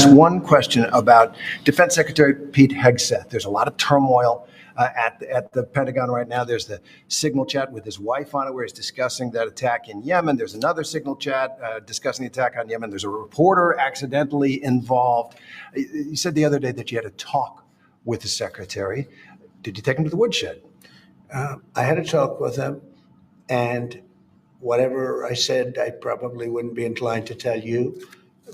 one question about Defense Secretary Pete Hegseth. There's a lot of turmoil at the Pentagon right now. There's the signal chat with his wife on it where he's discussing that attack in Yemen. There's another signal chat discussing the attack on Yemen. There's a reporter accidentally involved. You said the other day that you had a talk with the secretary. Did you take him to the woodshed? I had a talk with him, and whatever I said, I probably wouldn't be inclined to tell you.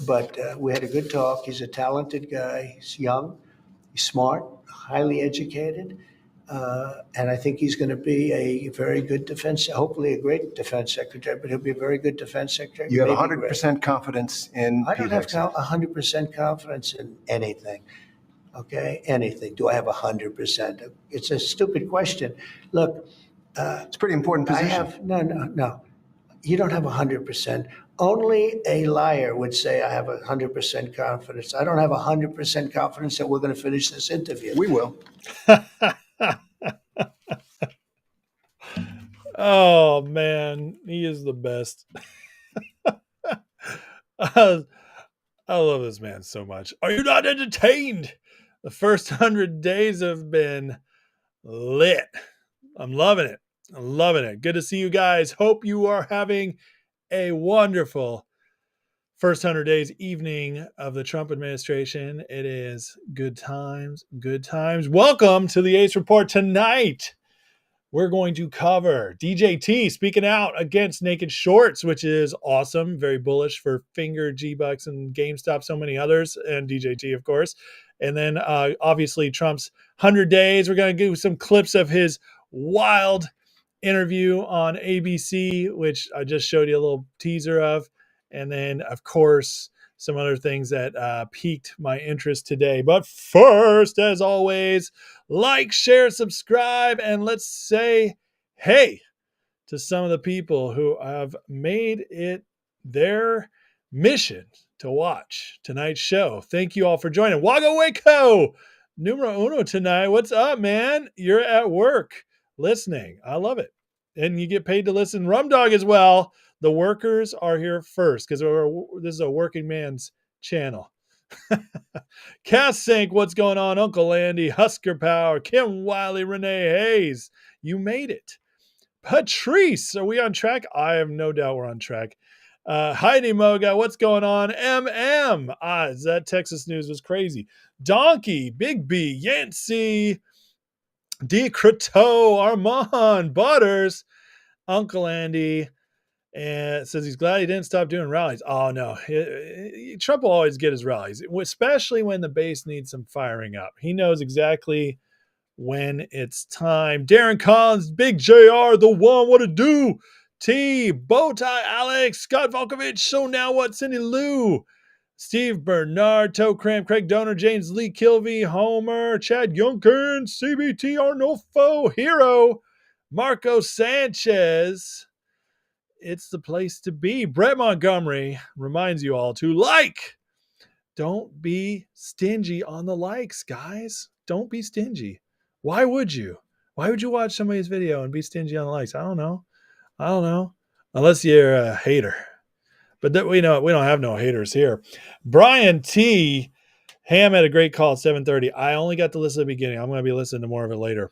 But we had a good talk. He's a talented guy. He's young, he's smart, highly educated. And I think he's going to be a very good hopefully a great defense secretary, but he'll be a very good defense secretary. You have 100% confidence in I don't have Pete Hegseth. 100% confidence in anything. Okay, anything. Do I have 100%? It's a stupid question. Look, it's a pretty important position. No. You don't have 100%. Only a liar would say I have 100% confidence. I don't have 100% confidence that we're going to finish this interview. We will. Oh, man. He is the best. I love this man so much. Are you not entertained? The first 100 days have been lit. I'm loving it. I'm loving it. Good to see you guys. Hope you are having a wonderful first 100 days evening of the Trump administration. It is good times, good times. Welcome to the Ace Report. Tonight, we're going to cover DJT speaking out against naked shorts, which is awesome. Very bullish for Finger, G-Bucks, and GameStop, so many others, and DJT, of course. And then, obviously, Trump's 100 days. We're going to give some clips of his wild interview on ABC, which I just showed you a little teaser of. And then, of course, some other things that piqued my interest today. But first, as always, like, share, subscribe, and let's say hey to some of the people who have made it their mission to watch tonight's show. Thank you all for joining. Wago Waco, numero uno tonight. What's up, man? You're at work listening. I love it. And you get paid to listen. Rum Dog as well. The workers are here first because this is a working man's channel. Cass Sink, what's going on? Uncle Andy, Husker Power, Kim Wiley, Renee Hayes. You made it. Patrice, are we on track? I have no doubt we're on track. Heidi Moga, what's going on? MM. That Texas news was crazy. Donkey, Big B, Yancey, D. Croteau, Armand, Butters, Uncle Andy, and says he's glad he didn't stop doing rallies. Oh, no. Trump will always get his rallies, especially when the base needs some firing up. He knows exactly when it's time. Darren Collins, Big JR, the one, what to do? T, Bowtie Alex, Scott Volkovich, so now what? Cindy Lou, Steve Bernard, Toe Cram, Craig Donor, James Lee Kilvey, Homer, Chad Yunkin, CBT Arnolfo, Hero, Marco Sanchez. It's the place to be. Brett Montgomery reminds you all to like. Don't be stingy on the likes, guys. Don't be stingy. Why would you? Why would you watch somebody's video and be stingy on the likes? I don't know. Unless you're a hater. But we don't have no haters here. Brian T. Ham had a great call at 7:30. I only got to listen to the beginning. I'm going to be listening to more of it later.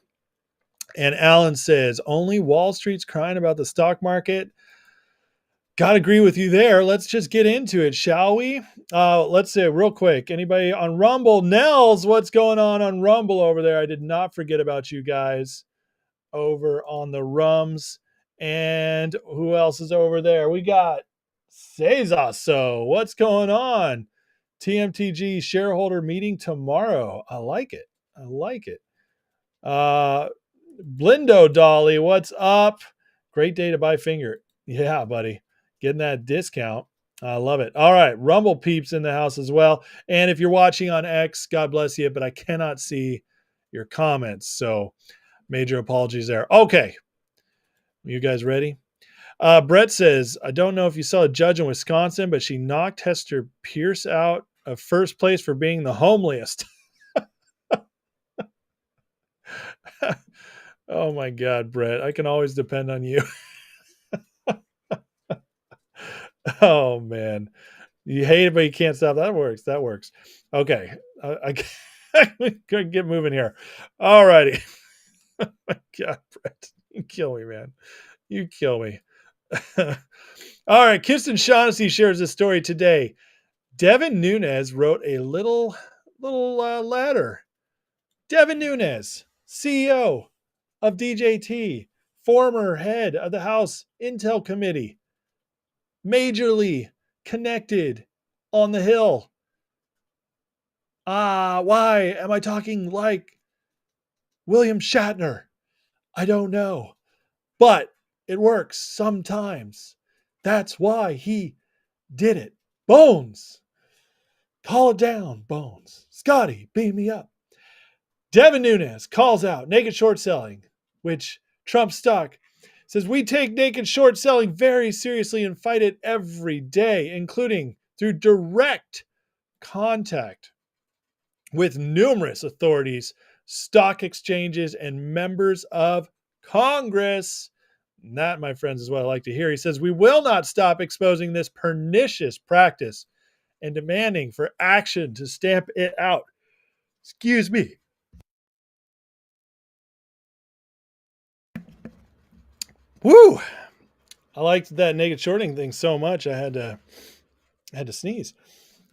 And Alan says, only Wall Street's crying about the stock market. Got to agree with you there. Let's just get into it, shall we? Let's say real quick. Anybody on Rumble? Nels, what's going on Rumble over there? I did not forget about you guys over on the Rums. And who else is over there? We got Cesar. So what's going on? TMTG shareholder meeting tomorrow. I like it. Blindo Dolly, what's up? Great day to buy Finger. Yeah, buddy. Getting that discount. I love it. All right. Rumble peeps in the house as well. And if you're watching on X, God bless you, but I cannot see your comments. So major apologies there. Okay. You guys ready? Brett says, I don't know if you saw a judge in Wisconsin, but she knocked Hester Pierce out of first place for being the homeliest. Oh my God, Brett. I can always depend on you. Oh man. You hate it, but you can't stop. That works. That works. Okay. I couldn't get moving here. All righty. Oh my God, Brett. You kill me, man. You kill me. All right. Kirsten Shaughnessy shares this story today. Devin Nunes wrote a little letter. Devin Nunes, CEO of DJT, former head of the House Intel Committee, majorly connected on the Hill. Why am I talking like William Shatner? I don't know. But it works sometimes. That's why he did it. Bones. Call it down, Bones. Scotty, beam me up. Devin Nunes calls out naked short selling, which Trump stock says we take naked short selling very seriously and fight it every day, including through direct contact with numerous authorities, stock exchanges, and members of Congress. And that, my friends, is what I like to hear. He says, we will not stop exposing this pernicious practice and demanding for action to stamp it out. Excuse me. Woo! I liked that naked shorting thing so much I had to sneeze.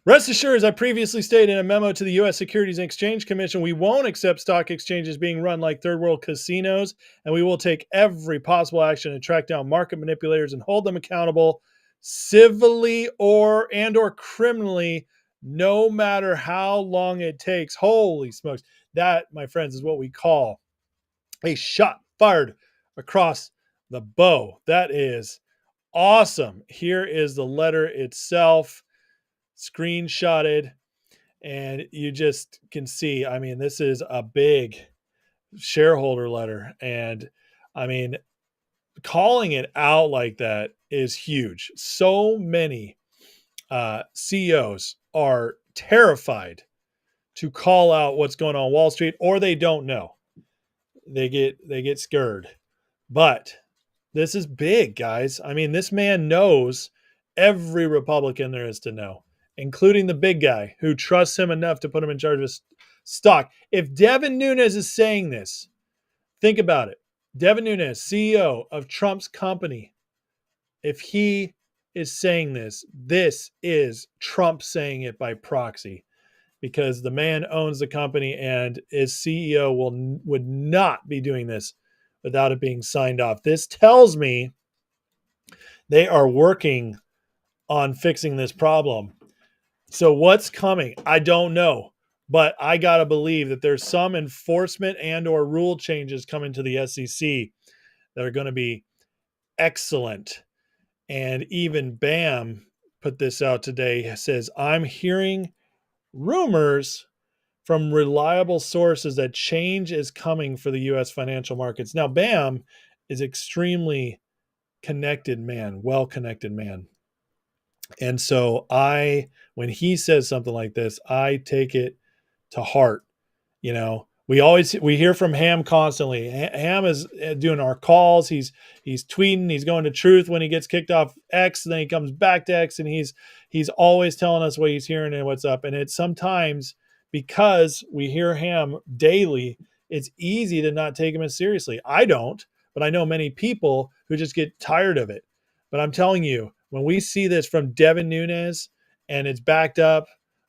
Rest assured, as I previously stated in a memo to the U.S. Securities and Exchange Commission, we won't accept stock exchanges being run like third world casinos, and we will take every possible action to track down market manipulators and hold them accountable civilly or criminally, no matter how long it takes. Holy smokes. That, my friends, is what we call a shot fired across the bow. That is awesome. Here is the letter itself, screenshotted, and you just can see, I mean, this is a big shareholder letter. And I mean, calling it out like that is huge. So many CEOs are terrified to call out what's going on Wall Street, or they don't know. They get scared. But this is big, guys. I mean, this man knows every Republican there is to know, including the big guy who trusts him enough to put him in charge of stock. If Devin Nunes is saying this, think about it. Devin Nunes, CEO of Trump's company, if he is saying this, this is Trump saying it by proxy, because the man owns the company and his CEO would not be doing this without it being signed off. This tells me they are working on fixing this problem. So what's coming? I don't know, but I got to believe that there's some enforcement and or rule changes coming to the SEC that are going to be excellent. And even BAM put this out today. It says, I'm hearing rumors from reliable sources that change is coming for the U.S. financial markets. Now, BAM is extremely connected man, well-connected man. And so when he says something like this, I take it to heart. You know, we hear from Ham constantly. Ham is doing our calls. He's tweeting. He's going to Truth when he gets kicked off X. Then he comes back to X, and he's always telling us what he's hearing and what's up. And it's sometimes because we hear Ham daily, it's easy to not take him as seriously. I don't, but I know many people who just get tired of it. But I'm telling you, when we see this from Devin Nunes and it's backed up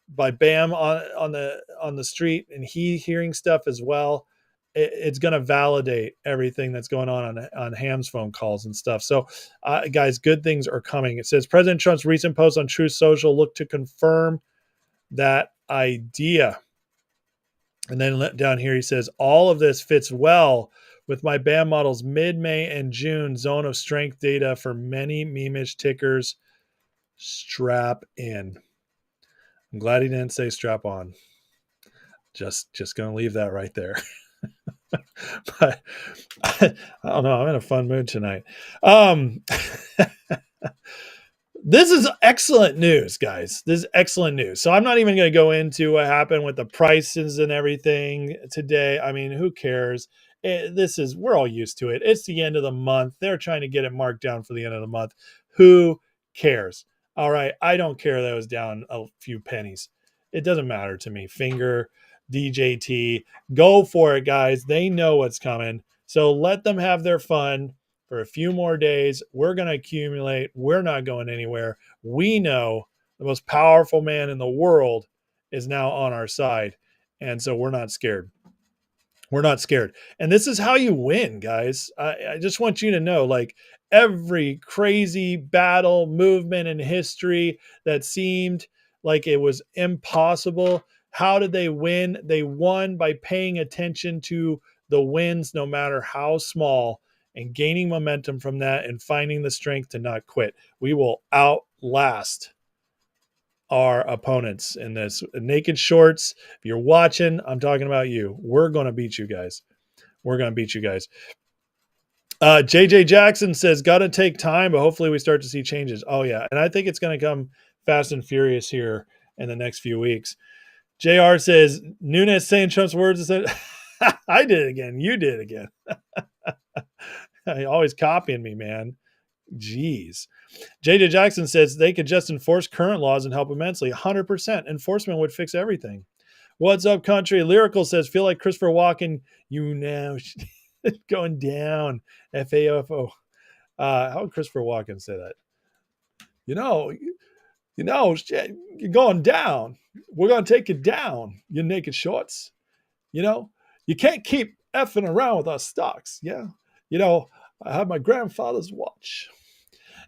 by BAM on the street, and he hearing stuff as well, it's going to validate everything that's going on Ham's phone calls and stuff. So, guys, good things are coming. It says President Trump's recent post on Truth Social looked to confirm that idea. And then down here he says, all of this fits well with my BAM model's mid-May and June zone of strength data for many meme-ish tickers. Strap in. I'm glad he didn't say strap on. Just going to leave that right there. But I don't know. I'm in a fun mood tonight. This is excellent news, guys. This is excellent news. So I'm not even going to go into what happened with the prices and everything today. I mean, who cares? We're all used to it. It's the end of the month. They're trying to get it marked down for the end of the month. Who cares? All right, I don't care that it was down a few pennies. It doesn't matter to me. Finger, DJT, go for it, guys. They know what's coming. So let them have their fun for a few more days. We're going to accumulate. We're not going anywhere. We know the most powerful man in the world is now on our side. And so we're not scared. We're not scared. And this is how you win, guys. I just want you to know, like, every crazy battle movement in history that seemed like it was impossible, how did they win? They won by paying attention to the wins, no matter how small, and gaining momentum from that and finding the strength to not quit. We will outlast our opponents in this. Naked Shorts, if you're watching, I'm talking about you. We're going to beat you guys. We're going to beat you guys. JJ Jackson says, got to take time, but hopefully we start to see changes. Oh, yeah. And I think it's going to come fast and furious here in the next few weeks. JR says, Nunes saying Trump's words. I did it again. You did it again. Always copying me, man. Jeez. JJ Jackson says they could just enforce current laws and help immensely. 100%. Enforcement would fix everything. What's up, country? Lyrical says, feel like Christopher Walken, you now going down. FAOFO. How would Christopher Walken say that? You know, you're going down. We're going to take you down, you naked shorts. You know, you can't keep effing around with our stocks. Yeah. You know, I have my grandfather's watch.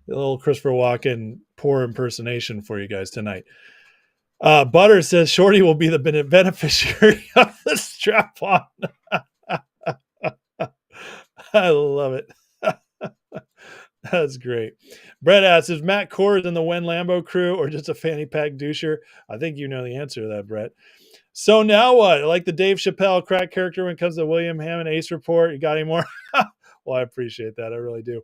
A little Christopher Walken poor impersonation for you guys tonight. Butter says Shorty will be the beneficiary of the strap on. I love it. That's great. Brett asks, is Matt Kors in the Wen Lambo crew or just a fanny pack doucher? I think you know the answer to that, Brett. So now what? Like the Dave Chappelle crack character when it comes to William Hammond Ace Report. You got any more? Well, I appreciate that. I really do.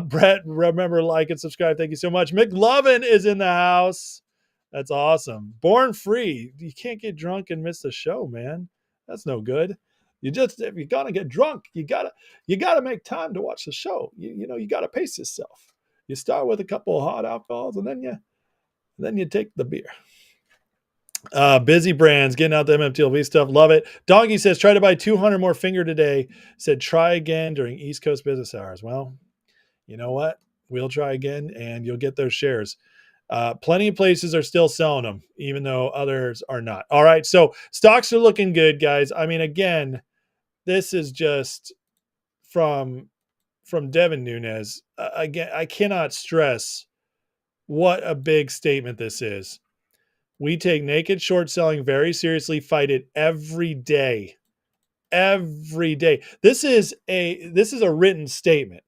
Brett, remember, like and subscribe. Thank you so much. McLovin is in the house. That's awesome. Born Free. You can't get drunk and miss the show, man. That's no good. If you're gonna get drunk, you gotta make time to watch the show. You gotta pace yourself. You start with a couple of hot alcohols, and then you take the beer. Busy Brands getting out the MMTLV stuff. Love it. Doggy says, try to buy 200 more finger today. Said, try again during East Coast business hours. Well, you know what? We'll try again and you'll get those shares. Plenty of places are still selling them, even though others are not. All right. So stocks are looking good, guys. I mean, again, this is just from Devin Nunes. Again, I cannot stress what a big statement this is. We take naked short selling very seriously, fight it every day. Every day. This is a written statement.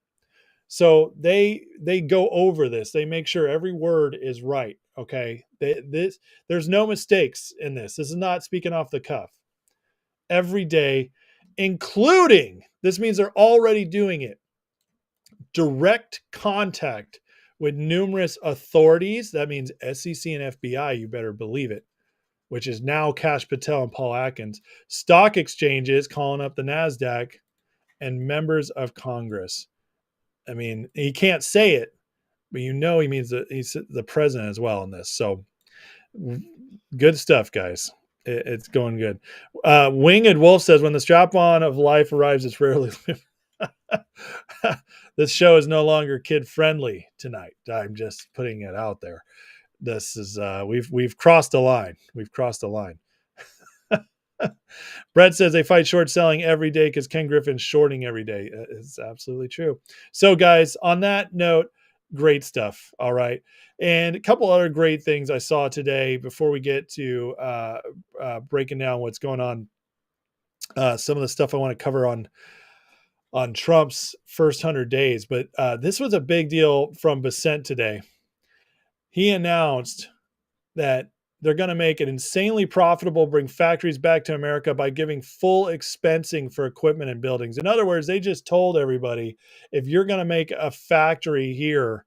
So they go over this. They make sure every word is right. Okay. There's no mistakes in this. This is not speaking off the cuff. Every day, including, this means they're already doing it, direct contact with numerous authorities. That means SEC and FBI, you better believe it, which is now Kash Patel and Paul Atkins, stock exchanges calling up the NASDAQ, and members of Congress. I mean, he can't say it, but he means that he's the president as well in this. So good stuff, guys. It's going good. Winged Wolf says, when the strap-on of life arrives, it's rarely this show is no longer kid-friendly tonight. I'm just putting it out there. This is we've crossed a line. We've crossed a line. Brett says they fight short selling every day because Ken Griffin's shorting every day. It's absolutely true. So, guys, on that note, great stuff. All right. And a couple other great things I saw today before we get to breaking down what's going on. Some of the stuff I want to cover on Trump's first 100 days. But this was a big deal from Bessent today. He announced that they're going to make it insanely profitable, bring factories back to America by giving full expensing for equipment and buildings. In other words, they just told everybody, if you're going to make a factory here,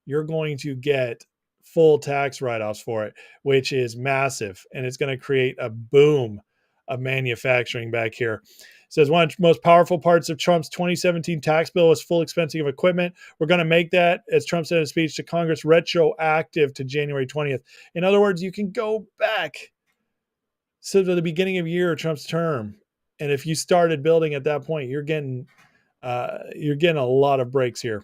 you're going to get full tax write-offs for it, which is massive. And it's going to create a boom of manufacturing back here. says one of the most powerful parts of Trump's 2017 tax bill was full expensing of equipment. We're going to make that, as Trump said in a speech to Congress, retroactive to January 20th. In other words, you can go back to the beginning of year of Trump's term, and if you started building at that point, you're getting a lot of breaks here.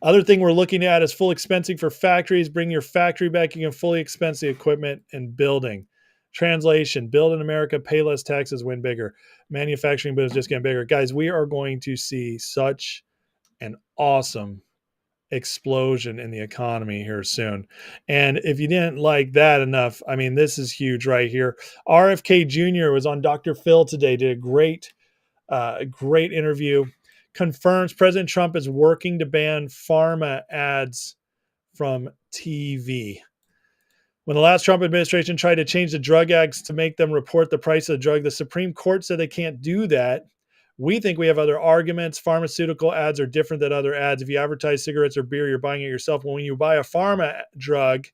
Other thing we're looking at is full expensing for factories. Bring your factory back. You can fully expense the equipment and building. Translation: build in America, pay less taxes, win bigger. Manufacturing business just getting bigger. Guys, we are going to see such an awesome explosion in the economy here soon. And if you didn't like that enough, I mean, this is huge right here. RFK Jr. was on Dr. Phil today, did a great interview. Confirms President Trump is working to ban pharma ads from TV. When the last Trump administration tried to change the drug ads to make them report the price of the drug, the Supreme Court said they can't do that. We think we have other arguments. Pharmaceutical ads are different than other ads. If you advertise cigarettes or beer, you're buying it yourself. When you buy a pharma drug,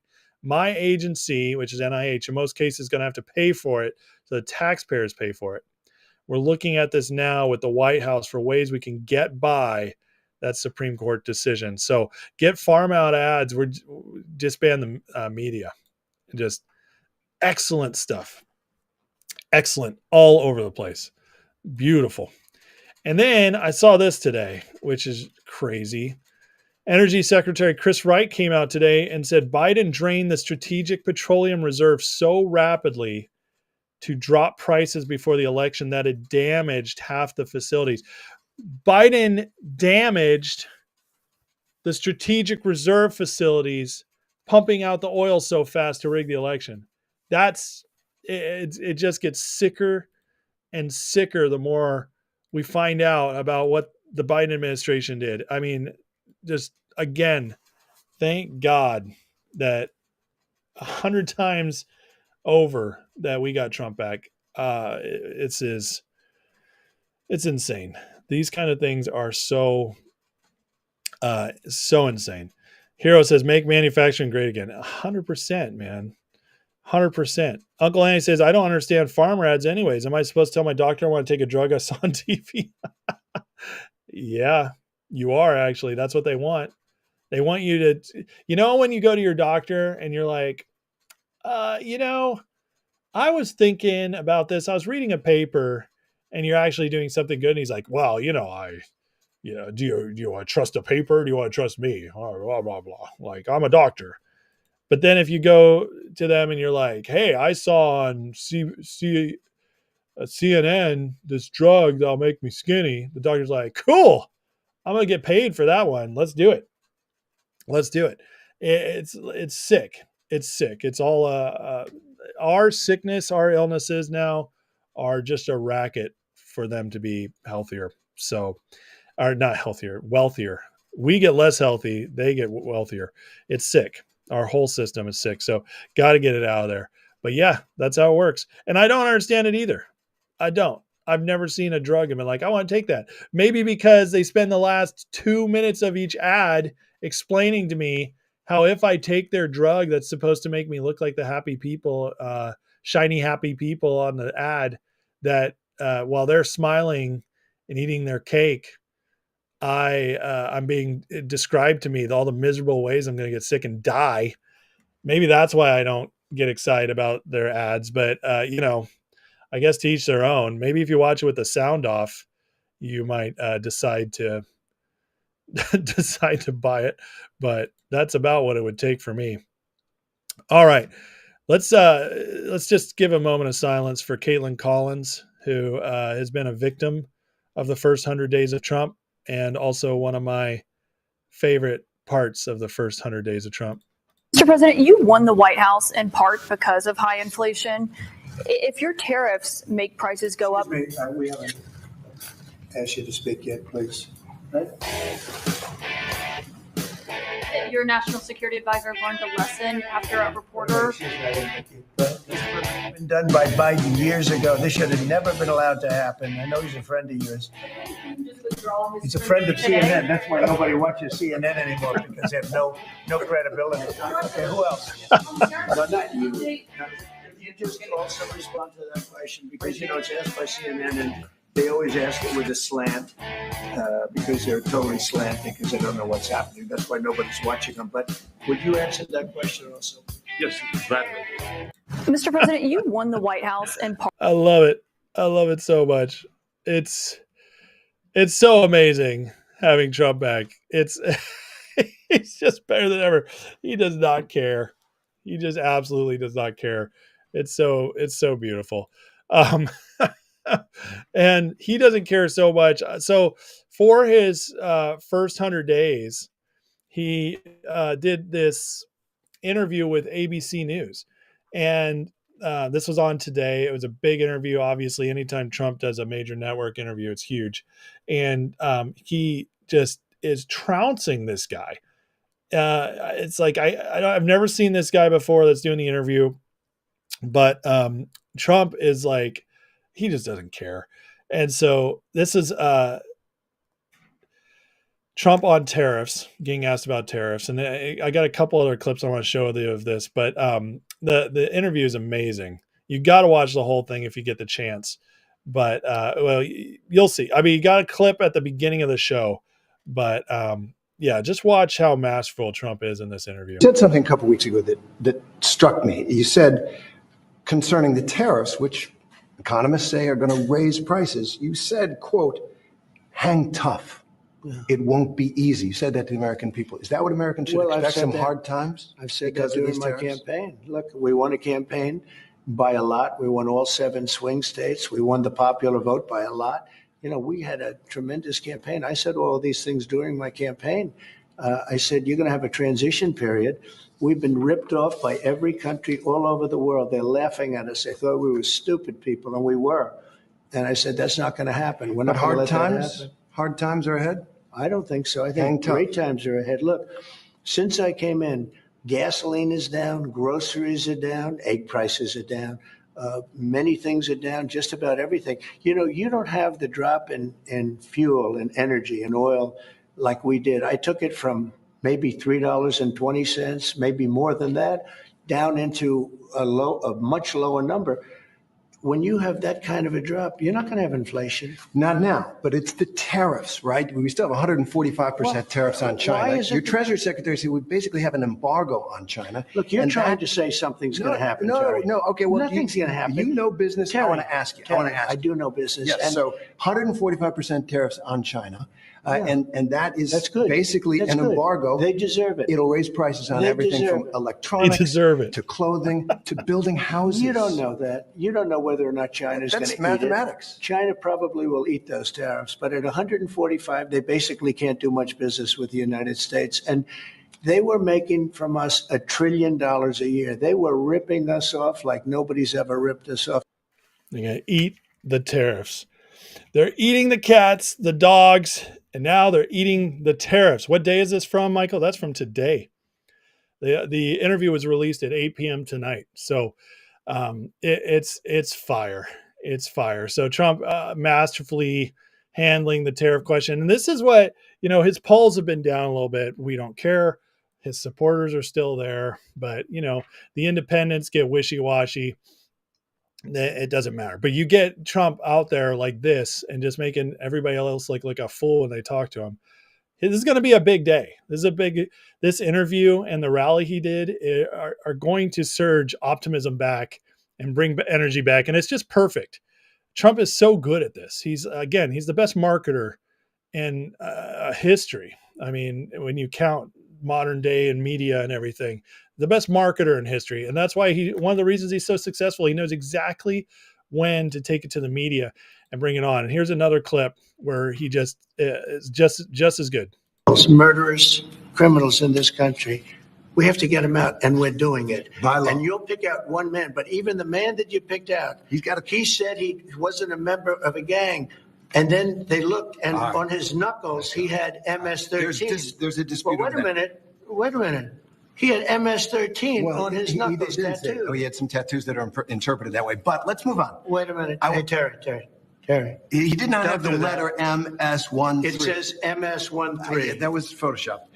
my agency, which is NIH, in most cases is going to have to pay for it, so the taxpayers pay for it. We're looking at this now with the White House for ways we can get by that Supreme Court decision. So get pharma out ads. We're disband the media. Just excellent stuff. Excellent all over the place. Beautiful. And then I saw this today, which is crazy. Energy Secretary Chris Wright came out today and said Biden drained the Strategic Petroleum Reserve so rapidly to drop prices before the election that it damaged half the facilities. Biden damaged the Strategic Reserve facilities, pumping out the oil so fast to rig the election. It just gets sicker and sicker the more we find out about what the Biden administration did. I mean, just again, thank God that 100 times over that we got Trump back. It's insane. These kind of things are so insane. Hero says, make manufacturing great again. 100%, man. 100%. Uncle Annie says, I don't understand farmer ads anyways. Am I supposed to tell my doctor I want to take a drug I saw on TV? Yeah, you are actually. That's what they want. They want you to, when you go to your doctor and you're like, I was thinking about this. I was reading a paper and you're actually doing something good. And he's like, well, do you want to trust a paper? Do you want to trust me? Oh, blah, blah, blah. Like, I'm a doctor. But then if you go to them and you're like, hey, I saw on CNN this drug that'll make me skinny. The doctor's like, cool. I'm going to get paid for that one. Let's do it. It's sick. It's sick. It's all our sickness, our illnesses now are just a racket for them to be healthier. So, or not healthier, wealthier. We get less healthy. They get wealthier. It's sick. Our whole system is sick. So got to get it out of there. But yeah, that's how it works. And I don't understand it either. I don't. I've never seen a drug and been like, I want to take that. Maybe because they spend the last 2 minutes of each ad explaining to me how if I take their drug that's supposed to make me look like the happy people, shiny happy people on the ad, that while they're smiling and eating their cake, I'm being described to me all the miserable ways I'm going to get sick and die. Maybe that's why I don't get excited about their ads. But I guess to each their own. Maybe if you watch it with the sound off, you might decide to buy it. But that's about what it would take for me. All right, let's just give a moment of silence for Caitlin Collins, who has been a victim of the first 100 days of Trump, and also one of my favorite parts of the first 100 days of Trump. Mr. President, you won the White House in part because of high inflation. If your tariffs make prices go up... We haven't asked you to speak yet, please. Right? Your national security advisor learned a lesson after a reporter... This would have been done by Biden years ago. This should have never been allowed to happen. I know he's a friend of yours. He's a friend of CNN. That's why nobody watches CNN anymore, because they have no credibility. Okay, who else? You just also respond to that question, because it's asked by CNN, and They always ask it with a slant because they're totally slanting because they don't know what's happening. That's why nobody's watching them. But would you answer that question also? Yes, gladly. Mr. President, you won the White House in part. I love it. I love it so much. It's so amazing having Trump back. It's just better than ever. He does not care. He just absolutely does not care. It's so beautiful. And he doesn't care so much. So for his first 100 days, he did this interview with ABC News. And this was on today. It was a big interview. Obviously, anytime Trump does a major network interview, it's huge. And he just is trouncing this guy. It's like I've never seen this guy before that's doing the interview, but Trump is like, he just doesn't care. And so this is Trump on tariffs, getting asked about tariffs. And I got a couple other clips I want to show you of this, but the interview is amazing. You got to watch the whole thing if you get the chance. But well, you'll see. I mean, you got a clip at the beginning of the show, but yeah, just watch how masterful Trump is in this interview. You said something a couple weeks ago that struck me. You said concerning the tariffs, which economists say are going to raise prices, you said, quote, hang tough. Yeah. It won't be easy. You said that to the American people. Is that what Americans should expect, some hard times? I've said that during my campaign. Look, we won a campaign by a lot. We won all 7 swing states. We won the popular vote by a lot. You know, we had a tremendous campaign. I said all of these things during my campaign. I said, you're going to have a transition period. We've been ripped off by every country all over the world. They're laughing at us. They thought we were stupid people, and we were. And I said, that's not going to happen. We're not going to let that happen. Hard times are ahead? I don't think so. I think great times are ahead. Look, since I came in, gasoline is down, groceries are down, egg prices are down. Many things are down, just about everything. You know, you don't have the drop in fuel and energy and oil like we did. I took it from maybe $3.20, maybe more than that, down into a much lower number. When you have that kind of a drop, you're not going to have inflation. Not now, but it's the tariffs, right? We still have 145% tariffs on China. Your Treasury Secretary said we basically have an embargo on China. Look, you're trying to say something's going to happen, Terry. No, okay, well, nothing's going to happen. You know business. Terry, I want to ask you. I do know business. Yes, so 145% tariffs on China. And that's good. Basically an embargo. They deserve it. It'll raise prices on everything from electronics to clothing to building houses. You don't know that. You don't know whether or not China's going to eat it. That's mathematics. China probably will eat those tariffs, but at 145, they basically can't do much business with the United States. And they were making from us $1 trillion a year. They were ripping us off like nobody's ever ripped us off. They're going to eat the tariffs. They're eating the cats, the dogs, and now they're eating the tariffs. What day is this from, Michael? That's from today. The interview was released at 8 p.m. tonight. So it's fire. It's fire. So Trump masterfully handling the tariff question. And this is what, you know, his polls have been down a little bit. We don't care. His supporters are still there. But, you know, the independents get wishy-washy. It doesn't matter. But you get Trump out there like this and just making everybody else like a fool when they talk to him. This is going to be a big day. This interview and the rally he did are going to surge optimism back and bring energy back. And it's just perfect. Trump is so good at this. He's the best marketer in history. I mean, when you count modern day and media and everything, the best marketer in history. And that's why one of the reasons he's so successful, he knows exactly when to take it to the media and bring it on. And here's another clip where he is just as good. Murderers, criminals in this country, we have to get them out, and we're doing it. And you'll pick out one man, but even the man that you picked out, he said he wasn't a member of a gang. And then they looked, and on his knuckles, he had MS-13. There's a dispute. But wait a minute. He had MS-13 on his knuckles tattooed. Oh, he had some tattoos that are interpreted that way. But let's move on. Wait a minute. Hey, Terry. He did not have the letter MS-13. It says MS-13. That was Photoshopped.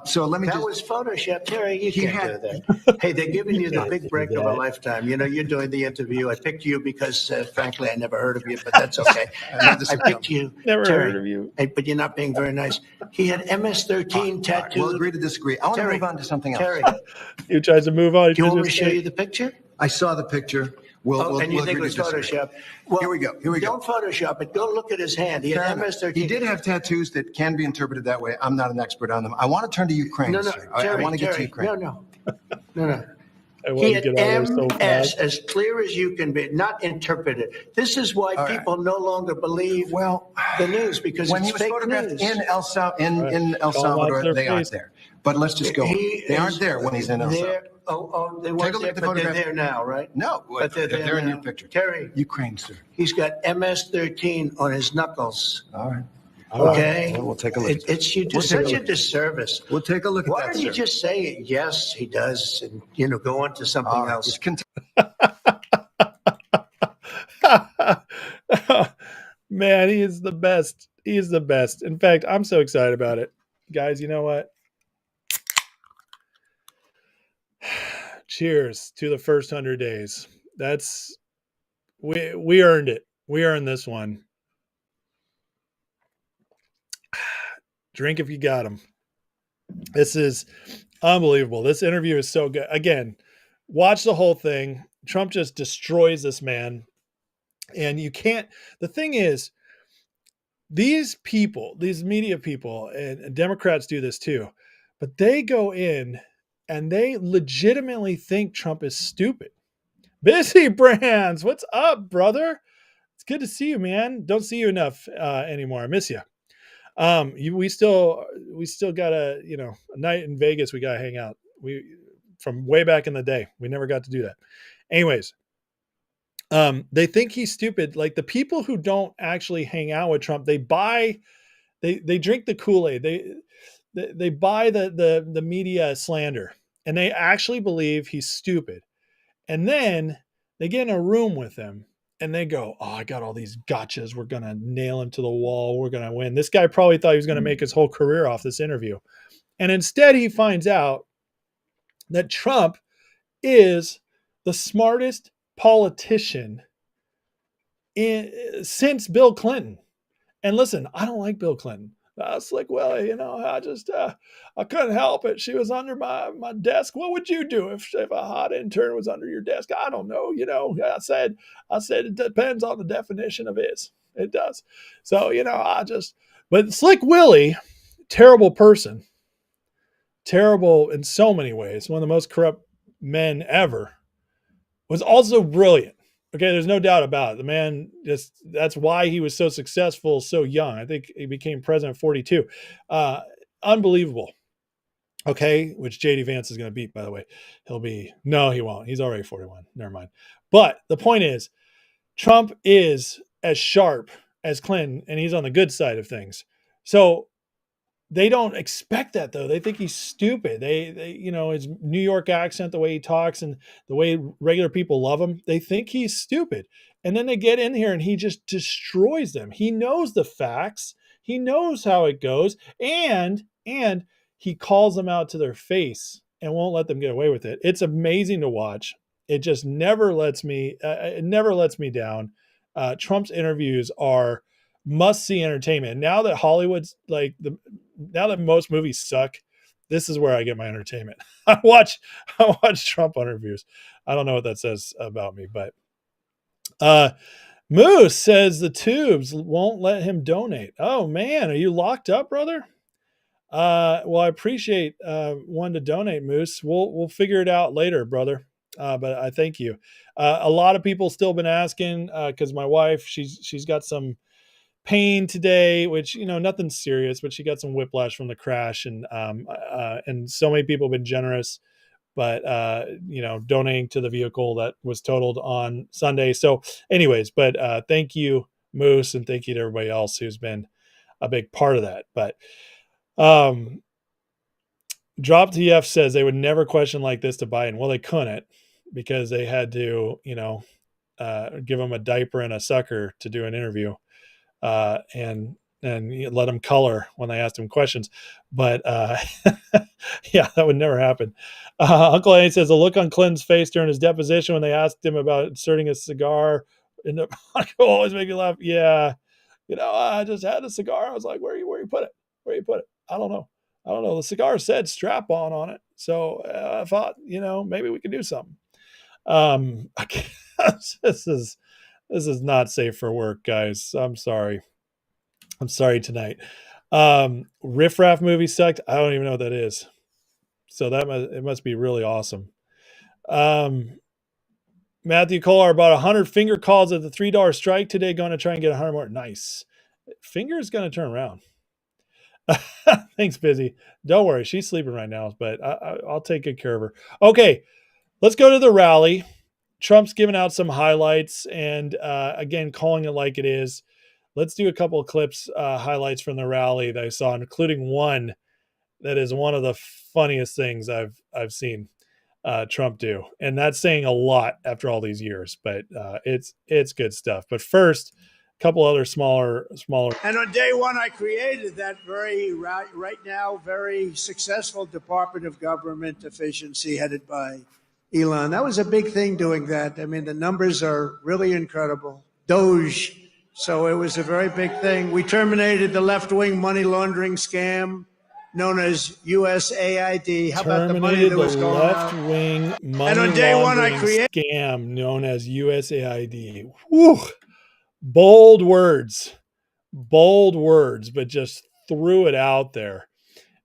So let me That just. was Photoshop. Terry, you He can't had- do that. Hey, they're giving you the can't big do break of a that. lifetime. You know, you're doing the interview. I picked you because, frankly, I never heard of you, but that's okay. I know this I is picked coming. you, Never Terry. heard of you. Hey, but you're not being very nice. He had MS-13 All right, tattooed. we'll agree to disagree. I want to Terry, move on to something else. Terry, You tries to move on. do you want me to show you the picture? I saw the picture. We'll And you think it agree was to disagree. Photoshop? Well, Here we go. Here we go. Don't Photoshop it. Go look at his hand. He Fair had enough. MS-13. He did have tattoos that can be interpreted that way. I'm not an expert on them. I want to turn to Ukraine, No, sir. I Terry, want to get to Terry, Ukraine. no. I I want He to had get out of there so MS, fast. as clear as you can be, not interpreted. This is why All right. people no longer believe Well, the news, because when it's he was fake photographed news. in El Call 'em out Salvador, to their they aren't face. there. But let's just go on. He They aren't is there when he's in El Salvador. there. Oh, they Take a weren't look there, at the but they're photograph. there now, right? No, But they're there in now. your picture. Terry, Ukraine, sir. he's got MS-13 on his knuckles. All right. Okay? Well, we'll take a look at that. It's you We'll do take a such a look. disservice. We'll take a look at Why that, don't you sir. just say, yes, he does, and, go on to something All right. else? Man, he is the best. He is the best. In fact, I'm so excited about it. Guys, you know what? Cheers to the first 100 days. That's we earned it. We earned this one. Drink if you got them. This is unbelievable. This interview is so good. Again, watch the whole thing. Trump just destroys this man. And you can't, the thing is, these people, these media people, and Democrats do this too, but they go in and they legitimately think Trump is stupid. Busy Brands, what's up, brother? It's good to see you, man. Don't see you enough anymore. I miss you. We still got a night in Vegas. We got to hang out. We from way back in the day. We never got to do that. Anyways, they think he's stupid. Like the people who don't actually hang out with Trump, they drink the Kool-Aid. They buy the media slander, and they actually believe he's stupid. And then they get in a room with him and they go, oh, I got all these gotchas. We're going to nail him to the wall. We're going to win. This guy probably thought he was going to make his whole career off this interview. And instead he finds out that Trump is the smartest politician since Bill Clinton. And listen, I don't like Bill Clinton. I was like, well, I couldn't help it. She was under my desk. What would you do if a hot intern was under your desk? I don't know. I said it depends on the definition of is. It does. So, but Slick Willie, terrible person, terrible in so many ways. One of the most corrupt men ever, was also brilliant. Okay, there's no doubt about it. The man that's why he was so successful so young. I think he became president at 42. Unbelievable. Okay, which JD Vance is going to beat, by the way. No, he won't. He's already 41. Never mind. But the point is, Trump is as sharp as Clinton, and he's on the good side of things. So they don't expect that, though. They think he's stupid. They his New York accent, the way he talks, and the way regular people love him, they think he's stupid. And then they get in here and he just destroys them. He knows the facts. He knows how it goes. And he calls them out to their face and won't let them get away with it. It's amazing to watch. It just never lets me down. Trump's interviews are must-see entertainment. Now that Hollywood's now that most movies suck, this is where I get my entertainment. I watch Trump interviews. I don't know what that says about me, but Moose says the tubes won't let him donate. Oh man, are you locked up, brother? Well, I appreciate one to donate, Moose. We'll figure it out later, brother. But I thank you. A lot of people still been asking because my wife, she's got some pain today, which nothing serious, but she got some whiplash from the crash, and so many people have been generous, but donating to the vehicle that was totaled on Sunday. So, anyways, but thank you, Moose, and thank you to everybody else who's been a big part of that. But Drop TF says they would never question like this to Biden. Well, they couldn't because they had to, give him a diaper and a sucker to do an interview. And and you let him color when they asked him questions. But yeah, that would never happen. Uncle Andy says the look on Clinton's face during his deposition when they asked him about inserting a cigar in the will always make me laugh. Yeah, I just had a cigar. I was like, where you put it? Where you put it? I don't know. The cigar said strap on it. So I thought, maybe we could do something. This is not safe for work, guys. I'm sorry tonight. Riff Raff movie sucked. I don't even know what that is. So it must be really awesome. Matthew Kolar, about 100 finger calls at the $3 strike today. Going to try and get 100 more. Nice. Finger is going to turn around. Thanks, Busy. Don't worry. She's sleeping right now, but I'll take good care of her. Okay, let's go to the rally. Trump's giving out some highlights and, again, calling it like it is. Let's do a couple of clips, highlights from the rally that I saw, including one that is one of the funniest things I've seen Trump do. And that's saying a lot after all these years, but it's good stuff. But first, a couple other smaller. And on day one, I created that right now, very successful Department of Government Efficiency headed by Elon. That was a big thing doing that. I mean, the numbers are really incredible. Doge. So it was a very big thing. We terminated the left-wing money laundering scam known as USAID. How about the money that was going out? Left-wing money And on day one, I laundering scam known as USAID. Whew. Bold words, but just threw it out there.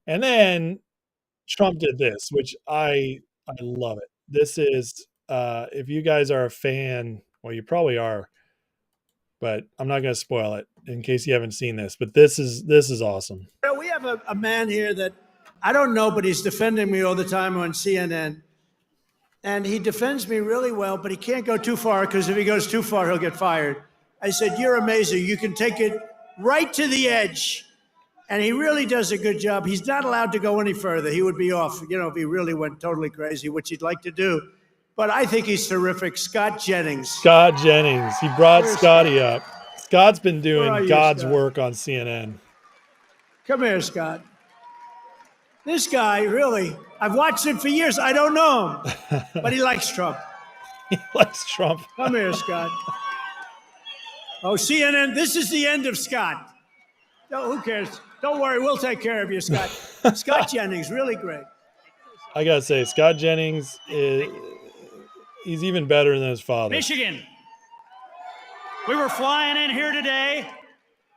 And then Trump did this, which I love it. This is, if you guys are a fan, well, you probably are, but I'm not going to spoil it in case you haven't seen this, but this is awesome. We have a man here that I don't know, but he's defending me all the time on CNN. And he defends me really well, but he can't go too far because if he goes too far, he'll get fired. I said, you're amazing. You can take it right to the edge. And he really does a good job. He's not allowed to go any further. He would be off, if he really went totally crazy, which he'd like to do. But I think he's terrific. Scott Jennings. He brought Scotty up. Scott's been doing God's Scott? work on CNN. Come here, Scott. This guy, really, I've watched him for years. I don't know him, but he likes Trump. He likes Trump. Come here, Scott. Oh, CNN, this is the end of Scott. No, who cares? Don't worry, we'll take care of you, Scott. Scott Jennings, really great. I got to say, Scott Jennings, he's even better than his father. Michigan. We were flying in here today,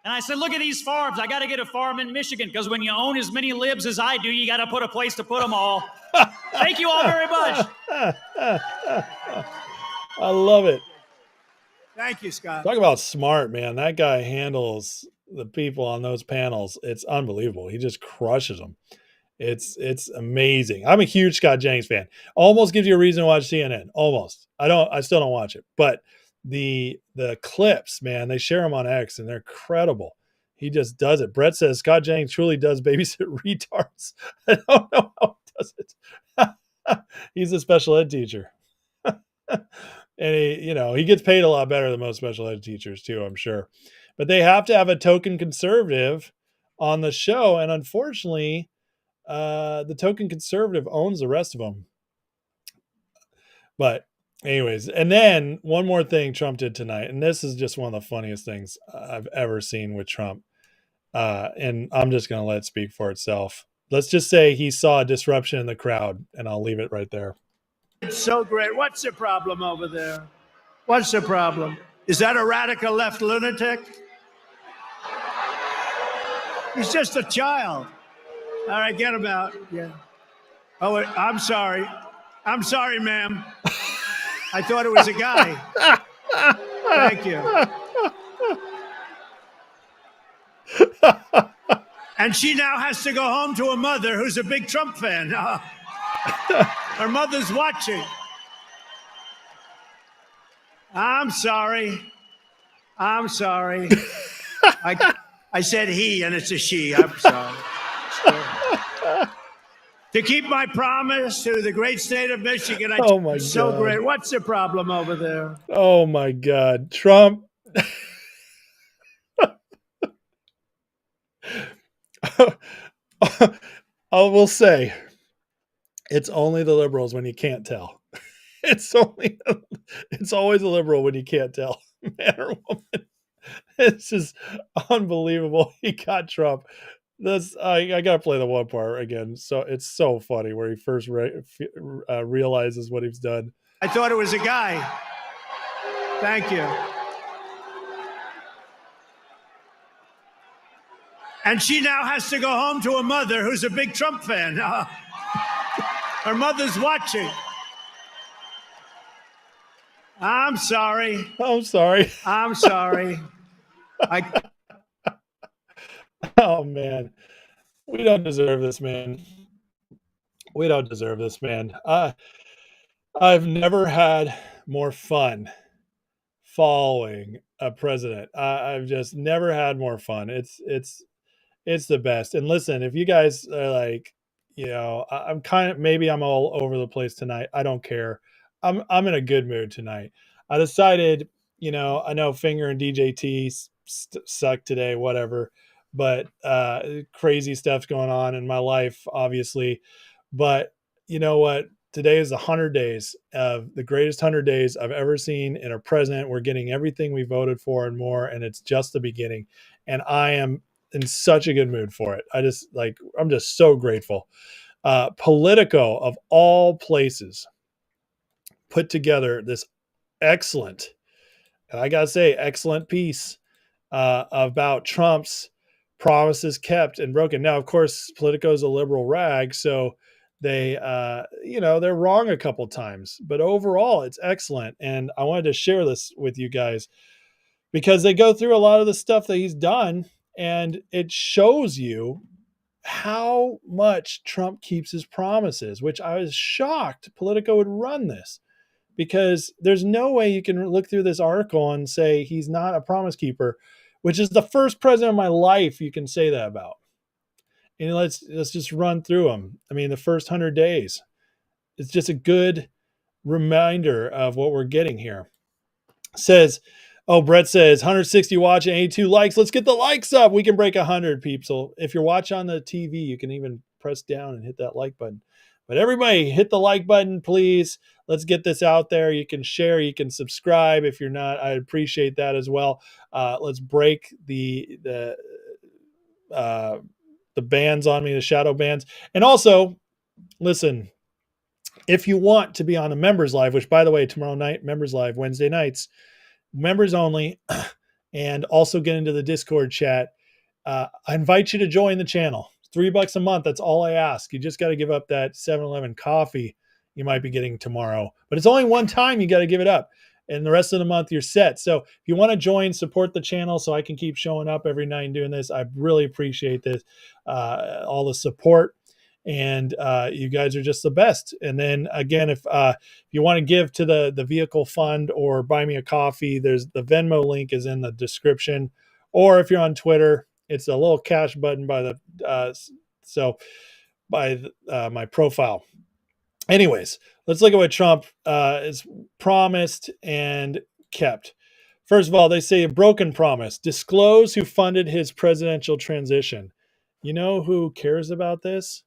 and I said, look at these farms. I got to get a farm in Michigan because when you own as many libs as I do, you got to put a place to put them all. Thank you all very much. I love it. Thank you, Scott. Talk about smart, man. That guy handles the people on those panels. It's unbelievable. He just crushes them. It's amazing. I'm a huge Scott Jennings fan. Almost gives you a reason to watch CNN. Almost. I still don't watch it. But the clips, man, they share them on X and they're credible. He just does it. Brett says Scott Jennings truly does babysit retards. I don't know how he does it. He's a special ed teacher. And he gets paid a lot better than most special ed teachers too, I'm sure. But they have to have a token conservative on the show. And unfortunately, the token conservative owns the rest of them. But anyways, and then one more thing Trump did tonight, and this is just one of the funniest things I've ever seen with Trump. And I'm just going to let it speak for itself. Let's just say he saw a disruption in the crowd, and I'll leave it right there. It's so great. What's the problem over there? What's the problem? Is that a radical left lunatic? He's just a child. All right, get him out. Yeah. Oh, I'm sorry. I'm sorry, ma'am. I thought it was a guy. Thank you. And she now has to go home to a mother who's a big Trump fan. Her mother's watching. I'm sorry. I'm sorry. I said he, and it's a she. I'm sorry. To keep my promise to the great state of Michigan. Oh my God. So great. What's the problem over there? Oh my God. Trump. I will say, it's only the liberals when you can't tell. It's always a liberal when you can't tell, man or woman. It's just unbelievable. He got Trump. I gotta play the one part again. So it's so funny where he first realizes what he's done. I thought it was a guy. Thank you. And she now has to go home to a mother who's a big Trump fan. Her mother's watching. I'm sorry. I'm sorry. I'm sorry. Oh man, we don't deserve this, man. We don't deserve this, man. I've never had more fun following a president. I've just never had more fun. It's the best. And listen, if you guys are like, I'm kind of, maybe I'm all over the place tonight. I don't care. I'm in a good mood tonight. I decided, I know Finger and DJT suck today, whatever, but crazy stuff's going on in my life, obviously. But you know what? Today is 100 days of the greatest 100 days I've ever seen in a president. We're getting everything we voted for and more, and it's just the beginning. And I am in such a good mood for it. I'm just so grateful. Politico, of all places, put together this excellent, and I got to say, excellent piece about Trump's promises kept and broken. Now, of course, Politico is a liberal rag, so they, they're wrong a couple times, but overall, it's excellent. And I wanted to share this with you guys because they go through a lot of the stuff that he's done, and it shows you how much Trump keeps his promises, which I was shocked Politico would run this, because there's no way you can look through this article and say he's not a promise keeper, which is the first president of my life you can say that about. And let's just run through them. I mean, the first 100 days, it's just a good reminder of what we're getting here. Brett says 160 watching, 82 likes. Let's get the likes up. We can break 100, people. If you're watching on the TV, you can even press down and hit that like button. But everybody, hit the like button, please. Let's get this out there. You can share, you can subscribe. If you're not, I appreciate that as well. Let's break the bans on me, the shadow bans. And also, listen, if you want to be on the members live, which by the way, tomorrow night, members live, Wednesday nights, members only, and also get into the Discord chat. I invite you to join the channel. $3 a month. That's all I ask. You just got to give up that 7-Eleven coffee you might be getting tomorrow, but it's only one time you got to give it up. And the rest of the month you're set. So if you want to join, support the channel so I can keep showing up every night and doing this. I really appreciate this, all the support. And you guys are just the best. And then again, if you want to give to the vehicle fund or buy me a coffee, there's the Venmo link is in the description. Or if you're on Twitter, it's a little cash button by my profile. Anyways, let's look at what Trump is promised and kept. First of all, they say a broken promise. Disclose who funded his presidential transition. You know who cares about this?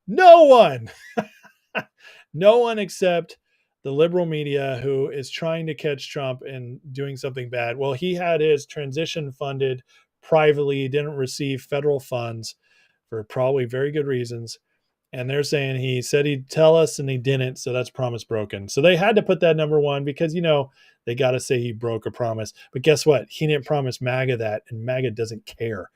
No one. No one except the liberal media, who is trying to catch Trump in doing something bad. Well, he had his transition funded privately, didn't receive federal funds for probably very good reasons. And they're saying he said he'd tell us and he didn't. So that's promise broken. So they had to put that number one because, they got to say he broke a promise. But guess what? He didn't promise MAGA that, and MAGA doesn't care.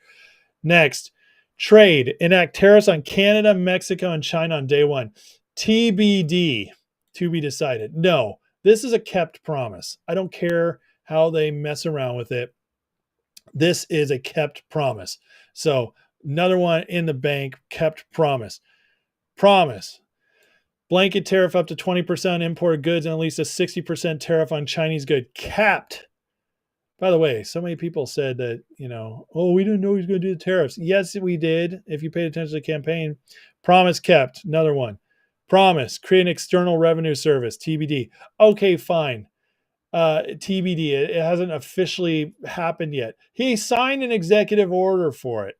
Next, trade. Enact tariffs on Canada, Mexico, and China on day one. TBD, to be decided. No, this is a kept promise. I don't care how they mess around with it. This is a kept promise. So another one in the bank, kept promise. Promise. Blanket tariff up to 20% on imported goods and at least a 60% tariff on Chinese goods. Capped. By the way, so many people said that, we didn't know he was going to do the tariffs. Yes, we did. If you paid attention to the campaign. Promise kept. Another one. Promise. Create an external revenue service. TBD. Okay, fine. TBD. It hasn't officially happened yet. He signed an executive order for it.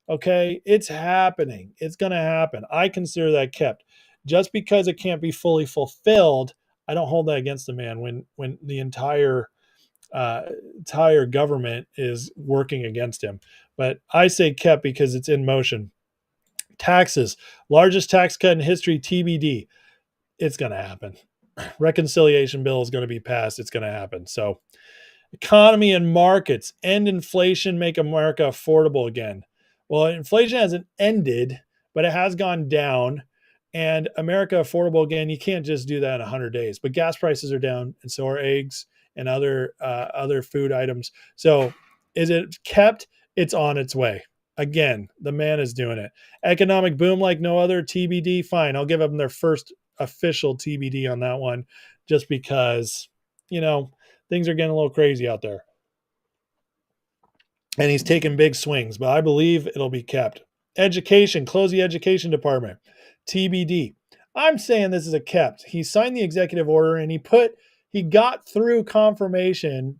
Okay, it's happening. It's going to happen. I consider that kept. Just because it can't be fully fulfilled, I don't hold that against the man when the entire government is working against him. But I say kept because it's in motion. Taxes, largest tax cut in history, TBD. It's going to happen. Reconciliation bill is going to be passed. It's going to happen. So, economy and markets, end inflation, make America affordable again. Well, inflation hasn't ended, but it has gone down. And America affordable again, you can't just do that in 100 days. But gas prices are down, and so are eggs and other food items. So is it kept? It's on its way. Again, the man is doing it. Economic boom like no other, TBD, fine. I'll give them their first official TBD on that one just because, things are getting a little crazy out there. And he's taking big swings, but I believe it'll be kept. Education, close the education department. TBD. I'm saying this is a kept. He signed the executive order and he got through confirmation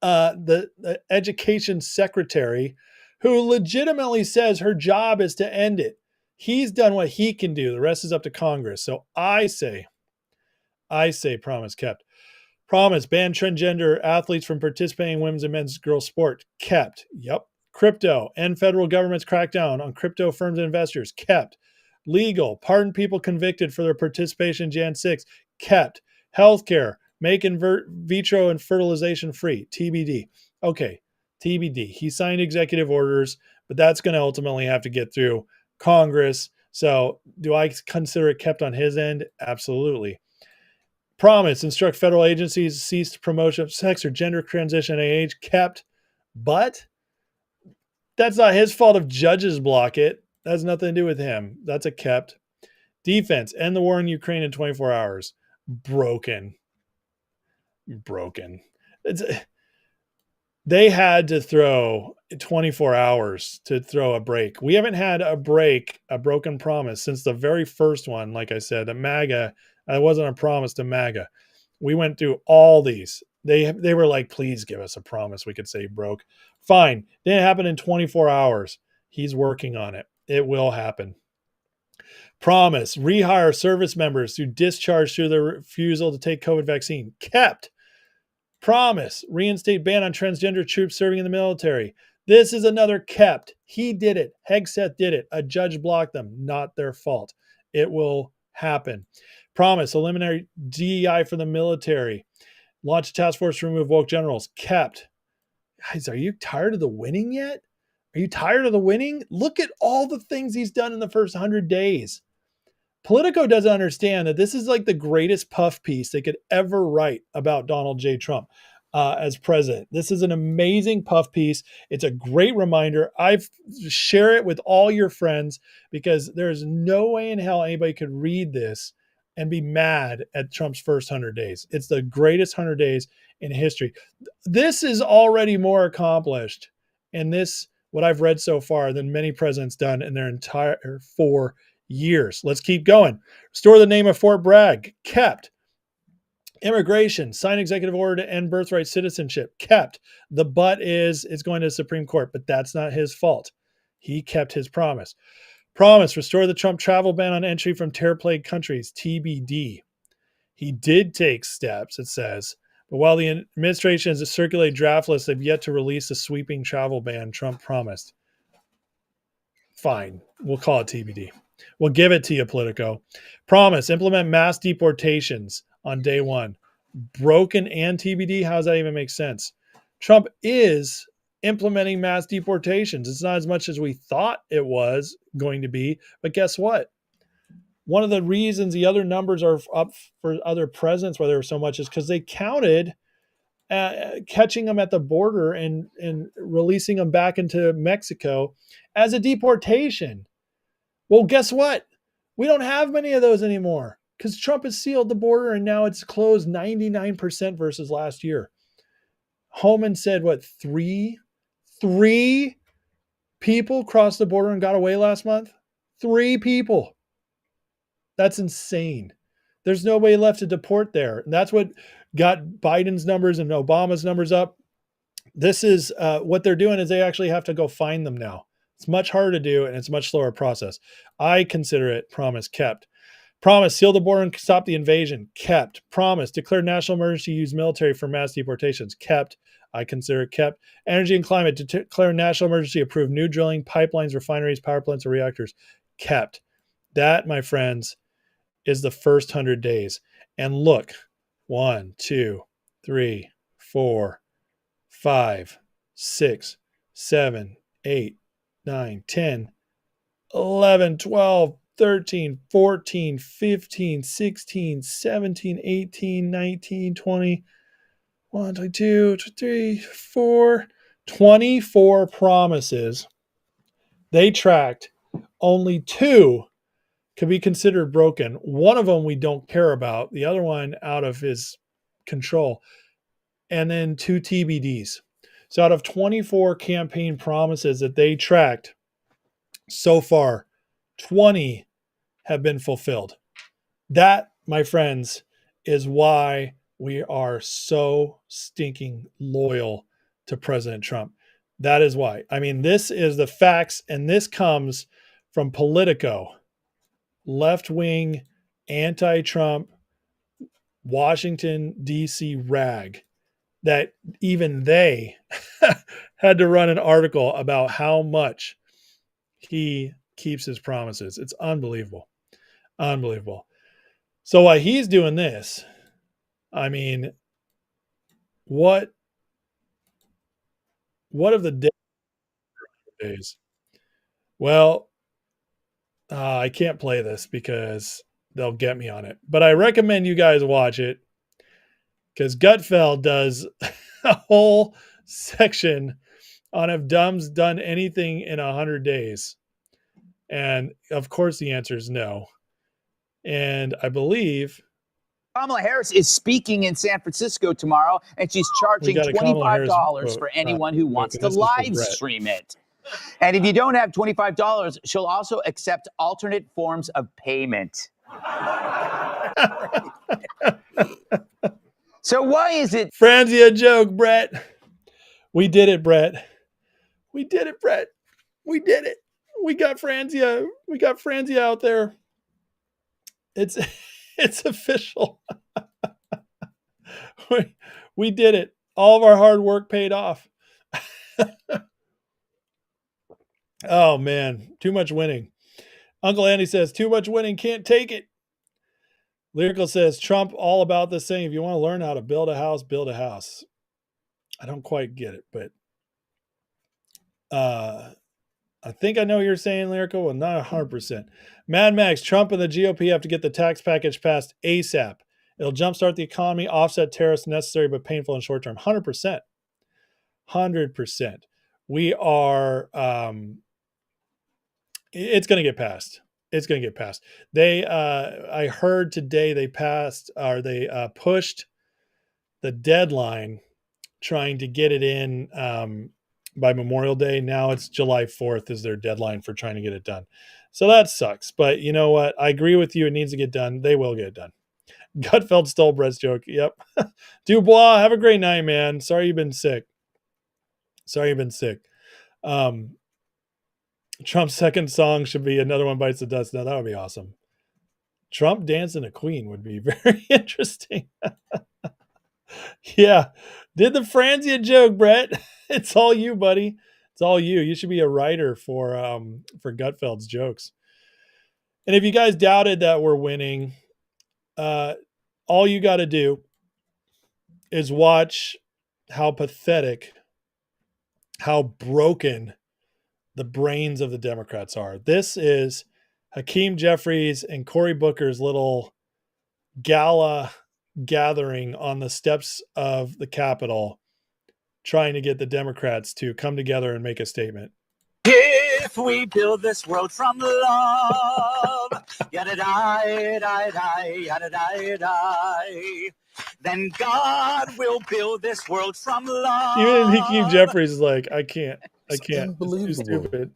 the education secretary who legitimately says her job is to end it. He's done what he can do. The rest is up to Congress. So I say promise kept. Promise, ban transgender athletes from participating in women's and men's girls sport. Kept. Yep. Crypto, end federal government's crackdown on crypto firms and investors. Kept. Legal, pardon people convicted for their participation in Jan 6. Kept. Healthcare, make vitro and fertilization free. TBD. Okay, TBD. He signed executive orders, but that's going to ultimately have to get through Congress. So do I consider it kept on his end? Absolutely. Promise, instruct federal agencies cease promotion of sex or gender transition at age. Kept. But that's not his fault if judges block it. That has nothing to do with him. That's a kept. Defense, end the war in Ukraine in 24 hours. Broken. They had to throw 24 hours to throw a break. We haven't had a broken promise since the very first one, like I said, that MAGA, it wasn't a promise to MAGA. We went through all these. They were like, please give us a promise we could say broke. Fine. Didn't happen in 24 hours. He's working on it. It will happen. Promise, rehire service members who discharged through their refusal to take COVID vaccine. Kept. Promise, reinstate ban on transgender troops serving in the military. This is another kept. He did it. Hegseth did it. A judge blocked them. Not their fault. It will happen. Promise, eliminate DEI for the military. Launch a task force to remove woke generals. Kept. Guys, are you tired of the winning yet? Are you tired of the winning? Look at all the things he's done in the first 100 days. Politico doesn't understand that this is like the greatest puff piece they could ever write about Donald J. Trump as president. This is an amazing puff piece. It's a great reminder. Share it with all your friends because there's no way in hell anybody could read this and be mad at Trump's first 100 days. It's the greatest 100 days in history. This is already more accomplished in this, what I've read so far, than many presidents done in their entire 4 years. Let's keep going. Restore the name of Fort Bragg. Kept. Immigration. Sign executive order to end birthright citizenship. Kept. The but is it's going to the Supreme Court, but that's not his fault. He kept his promise. Promise. Restore the Trump travel ban on entry from terror-plagued countries. TBD. He did take steps, it says, but while the administration has circulated draft lists, they've yet to release a sweeping travel ban Trump promised. Fine. We'll call it TBD. We'll give it to you, Politico. Promise, implement mass deportations on day one. Broken and TBD? How does that even make sense? Trump is implementing mass deportations. It's not as much as we thought it was going to be, but guess what? One of the reasons the other numbers are up for other presidents, where there was so much, is because they counted catching them at the border and releasing them back into Mexico as a deportation. Well, guess what? We don't have many of those anymore because Trump has sealed the border and now it's closed 99% versus last year. Homan said, what, three people crossed the border and got away last month? 3 people. That's insane. There's nobody left to deport there. And that's what got Biden's numbers and Obama's numbers up. This is what they're doing is they actually have to go find them now. It's much harder to do, and it's a much slower process. I consider it promise kept. Promise, seal the border and stop the invasion. Kept. Promise, declare national emergency, use military for mass deportations. Kept. I consider it kept. Energy and climate, declare national emergency, approve new drilling, pipelines, refineries, power plants, or reactors. Kept. That, my friends, is the first 100 days. And look, 1, 2, 3, 4, 5, 6, 7, 8, 9, 10, 11, 12, 13, 14, 15, 16, 17, 18, 19, 20, 1, 22, 23, 4, 24 promises. They tracked. Only 2 could be considered broken. One of them we don't care about. The other one out of his control. And then 2 TBDs. So out of 24 campaign promises that they tracked so far, 20 have been fulfilled. That, my friends, is why we are so stinking loyal to President Trump. That is why. I mean, this is the facts, and this comes from Politico, left-wing, anti-Trump, Washington, D.C. rag, that even they had to run an article about how much he keeps his promises. It's unbelievable. Unbelievable. So while he's doing this, I mean, what of the days? Well, I can't play this because they'll get me on it, but I recommend you guys watch it because Gutfeld does a whole section on if Dumb's done anything in 100 days. And of course the answer is no. And I believe Kamala Harris is speaking in San Francisco tomorrow, and she's charging $25 for anyone who wants to live stream it. And if you don't have $25, she'll also accept alternate forms of payment. So why is it Franzia joke, Brett? We did it, Brett. We did it, Brett. We did it. We got Franzia. We got Franzia out there. It's official. we did it. All of our hard work paid off. Oh man, too much winning. Uncle Andy says too much winning, can't take it. Lyrical says Trump all about this thing. If you want to learn how to build a house, build a house. I don't quite get it, but I think I know what you're saying, Lyrical. Well, not 100%. Mad Max, Trump and the GOP have to get the tax package passed ASAP. It'll jumpstart the economy, offset tariffs necessary but painful in short term. 100%. 100%. We are, it's going to get passed. It's going to get passed. I heard today they pushed the deadline trying to get it in by Memorial Day. Now it's July 4th is their deadline for trying to get it done. So that sucks. But you know what? I agree with you. It needs to get done. They will get it done. Gutfeld stole Brett's joke. Yep. Dubois, have a great night, man. Sorry you've been sick. Trump's second song should be Another One Bites the Dust. Now that would be awesome. Trump dancing a queen would be very interesting. Yeah. Did the Franzia joke, Brett. It's all you, buddy. It's all you. You should be a writer for Gutfeld's jokes. And if you guys doubted that we're winning, all you got to do is watch how pathetic, how broken the brains of the Democrats are. This is Hakeem Jeffries and Cory Booker's little gala gathering on the steps of the Capitol, trying to get the Democrats to come together and make a statement. if we build this world from love, yada da da da yada da da, then God will build this world from love. Even Hakeem Jeffries is like, I can't. Unbelievable. It's too stupid.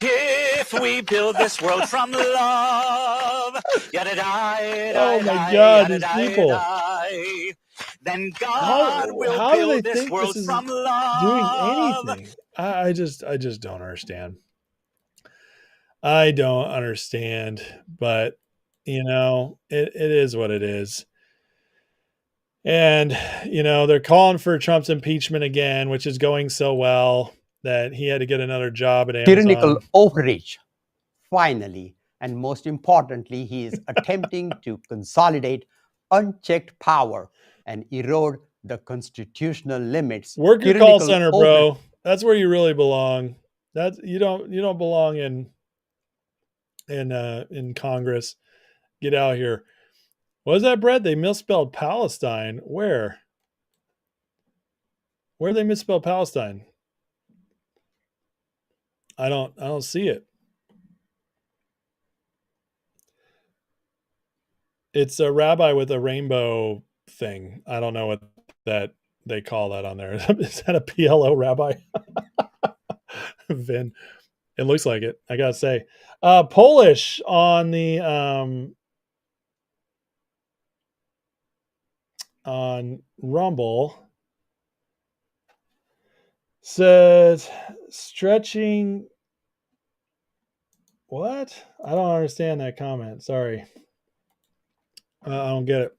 If we build this world from love, yada da oh my God, these people. Then God will build this world from love. Doing anything. I just don't understand. I don't understand, but it is what it is. And, they're calling for Trump's impeachment again, which is going so well that he had to get another job at Tyrannical Amazon. overreach. Finally, and most importantly, he is attempting to consolidate unchecked power and erode the constitutional limits. Work your call Tyrannical center, bro. That's where you really belong. You don't belong in Congress. Get out here. What is that, Brett? They misspelled Palestine. Where? Where they misspelled Palestine? I don't see it. It's a rabbi with a rainbow thing. I don't know what that they call that on there. Is that a PLO rabbi? Vin. It looks like it, I gotta say. Polish on the on Rumble says stretching. What? I don't understand that comment. Sorry. I don't get it.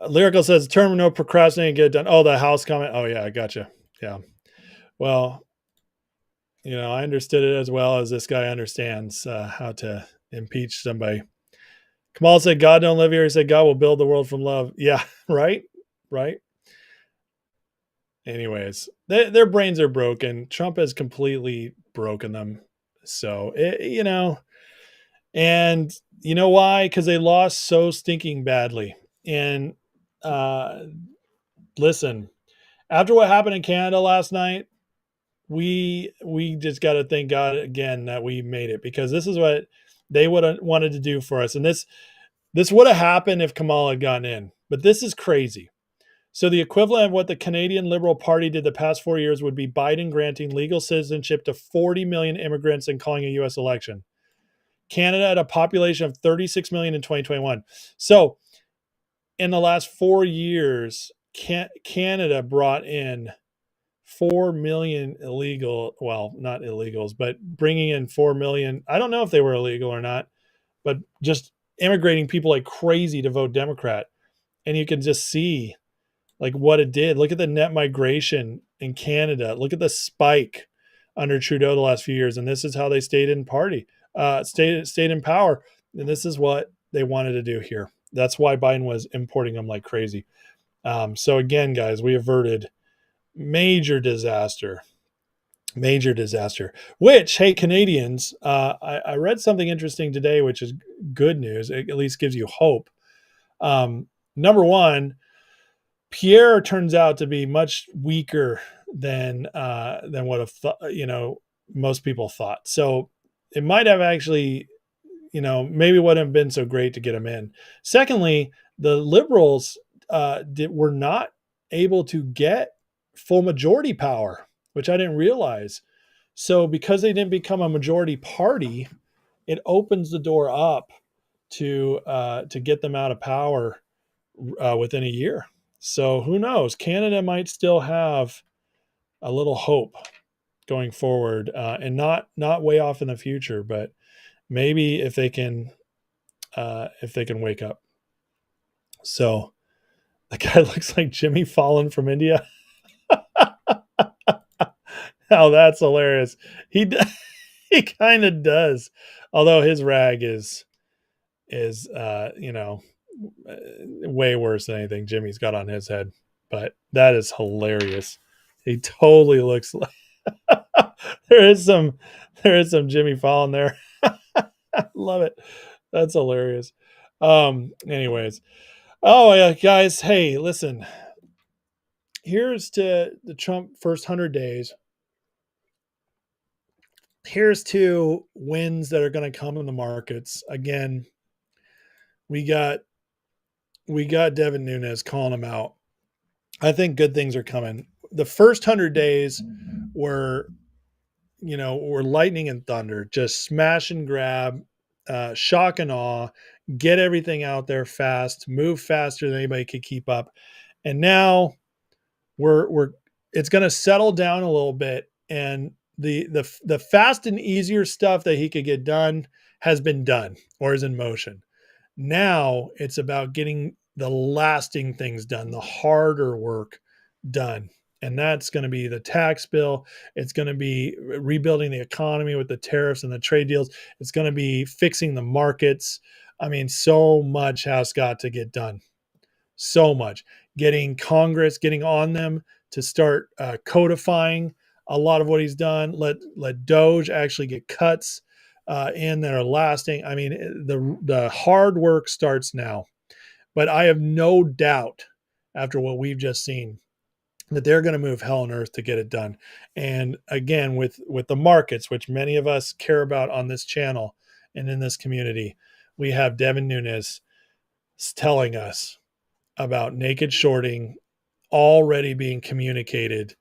Lyrical says term no procrastinating, get it done. Oh, the house comment. Oh yeah, I gotcha. Yeah. Well, I understood it as well as this guy understands how to impeach somebody. Kamal said, God don't live here. He said, God will build the world from love. Yeah, right? Right. Anyways, their brains are broken. Trump has completely broken them. So, and you know why? Because they lost so stinking badly. And listen, after what happened in Canada last night, we just got to thank God again that we made it, because this is what they would have wanted to do for us. And this would have happened if Kamala had gone in, but this is crazy. So the equivalent of what the Canadian Liberal Party did the past 4 years would be Biden granting legal citizenship to 40 million immigrants and calling a U.S. election. Canada had a population of 36 million in 2021. So in the last 4 years, Canada brought in 4 million illegal, well, not illegals, but bringing in 4 million. I don't know if they were illegal or not, but just immigrating people like crazy to vote Democrat. And you can just see like what it did. Look at the net migration in Canada. Look at the spike under Trudeau the last few years. And this is how they stayed in stayed in power. And this is what they wanted to do here. That's why Biden was importing them like crazy. So again, guys, we averted major disaster, which, hey, Canadians, I read something interesting today, which is good news. It at least gives you hope. Number one, Pierre turns out to be much weaker than what most people thought. So it might have actually, maybe wouldn't have been so great to get him in. Secondly, the Liberals were not able to get full majority power, which I didn't realize. So because they didn't become a majority party, it opens the door up to get them out of power within a year. So who knows? Canada might still have a little hope going forward, and not way off in the future, but maybe if they can wake up. So the guy looks like Jimmy Fallon from India. Oh, that's hilarious. He kind of does, although his rag is way worse than anything Jimmy's got on his head. But that is hilarious. He totally looks like there is some Jimmy Fallon there. Love it. That's hilarious. Anyways. Oh yeah, guys. Hey, listen. Here's to the Trump first 100 days. Here's to wins that are going to come in the markets. Again, we got Devin Nunes calling him out. I think good things are coming. The first 100 days were lightning and thunder, just smash and grab, shock and awe, get everything out there fast, move faster than anybody could keep up. And now it's going to settle down a little bit, and the fast and easier stuff that he could get done has been done or is in motion. Now it's about getting the lasting things done, the harder work done. And that's going to be the tax bill. It's going to be rebuilding the economy with the tariffs and the trade deals. It's going to be fixing the markets. I mean, so much has got to get done. So much. Getting Congress, getting on them to start codifying a lot of what he's done. Let Doge actually get cuts in that are lasting. I mean, the hard work starts now. But I have no doubt after what we've just seen that they're going to move hell and earth to get it done. And again, with the markets, which many of us care about on this channel and in this community, we have Devin Nunes telling us about naked shorting already being communicated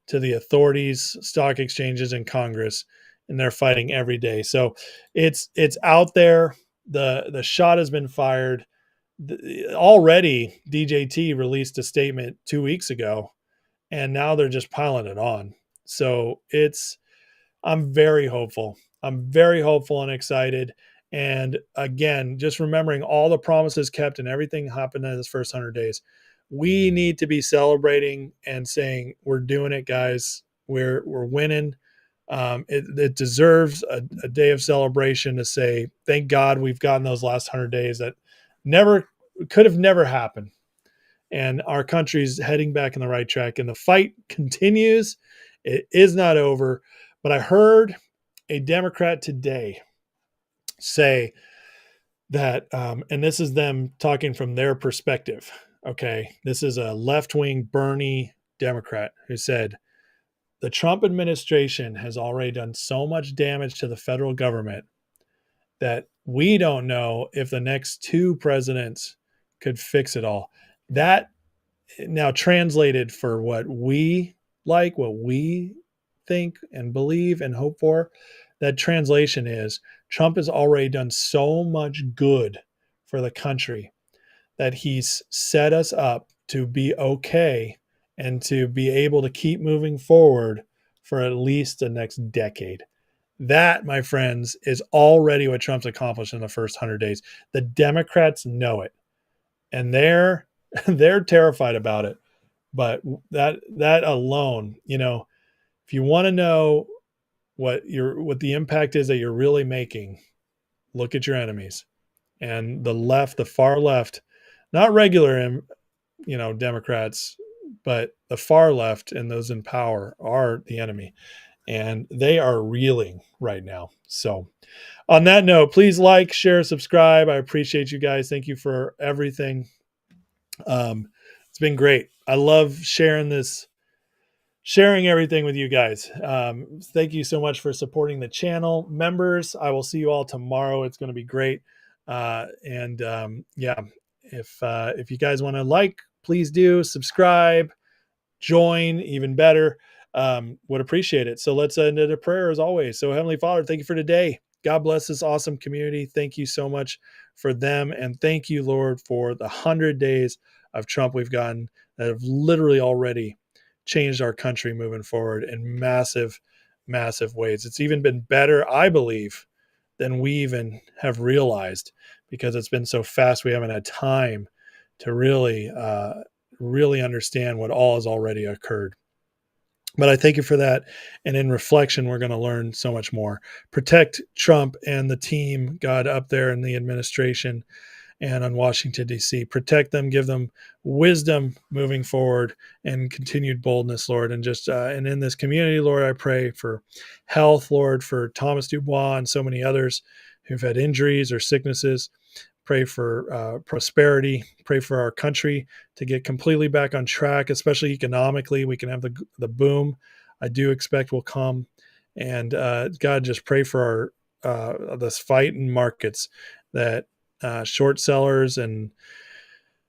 to the authorities, stock exchanges, and Congress, and they're fighting every day. So it's out there. The shot has been fired. Already DJT released a statement 2 weeks ago, and now they're just piling it on. So I'm very hopeful. I'm very hopeful and excited. And again, just remembering all the promises kept and everything happened in this first 100 days. We need to be celebrating and saying, we're doing it, guys. We're winning. It deserves a day of celebration to say, thank God we've gotten those last 100 days that could have never happened. And our country's heading back in the right track, and the fight continues. It is not over. But I heard a Democrat today say that, and this is them talking from their perspective. Okay. This is a left-wing Bernie Democrat who said, the Trump administration has already done so much damage to the federal government that we don't know if the next 2 presidents could fix it all. That now translated for what we like, what we think and believe and hope for, that translation is Trump has already done so much good for the country that he's set us up to be okay and to be able to keep moving forward for at least the next decade. That, my friends, is already what Trump's accomplished in the first 100 days. The Democrats know it, and they're terrified about it. But that alone, if you want to know what the impact is that you're really making, look at your enemies. And the far left, not regular Democrats, but the far left and those in power are the enemy. And they are reeling right now. So on that note, please like, share, subscribe. I appreciate you guys. Thank you for everything. It's been great. I love sharing everything with you guys. Thank you so much for supporting the channel. Members, I will see you all tomorrow. It's going to be great. If you guys want to please do. Subscribe, join, even better. Would appreciate it. So let's end it a prayer as always. So Heavenly Father, thank you for today. God bless this awesome community. Thank you so much for them. And thank you, Lord, for the 100 days of Trump we've gotten that have literally already changed our country moving forward in massive, massive ways. It's even been better, I believe, than we even have realized, because it's been so fast. We haven't had time to really understand what all has already occurred. But I thank you for that. And in reflection, we're going to learn so much more. Protect Trump and the team, God, up there in the administration and on Washington, D.C. Protect them, give them wisdom moving forward and continued boldness, Lord. And and in this community, Lord, I pray for health, Lord, for Thomas Dubois and so many others who've had injuries or sicknesses. Pray for prosperity. Pray for our country to get completely back on track, especially economically. We can have the boom I do expect will come. And God, just pray for this fight in markets, that short sellers and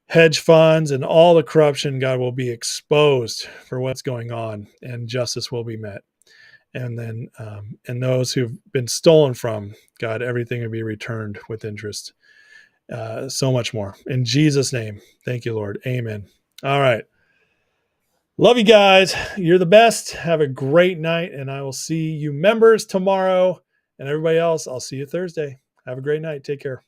hedge funds and all the corruption, God, will be exposed for what's going on, and justice will be met. And then and those who've been stolen from, God, everything will be returned with interest. So much more. In Jesus' name, thank you, Lord. Amen. All right. Love you guys. You're the best. Have a great night, and I will see you members tomorrow. And everybody else, I'll see you Thursday. Have a great night. Take care.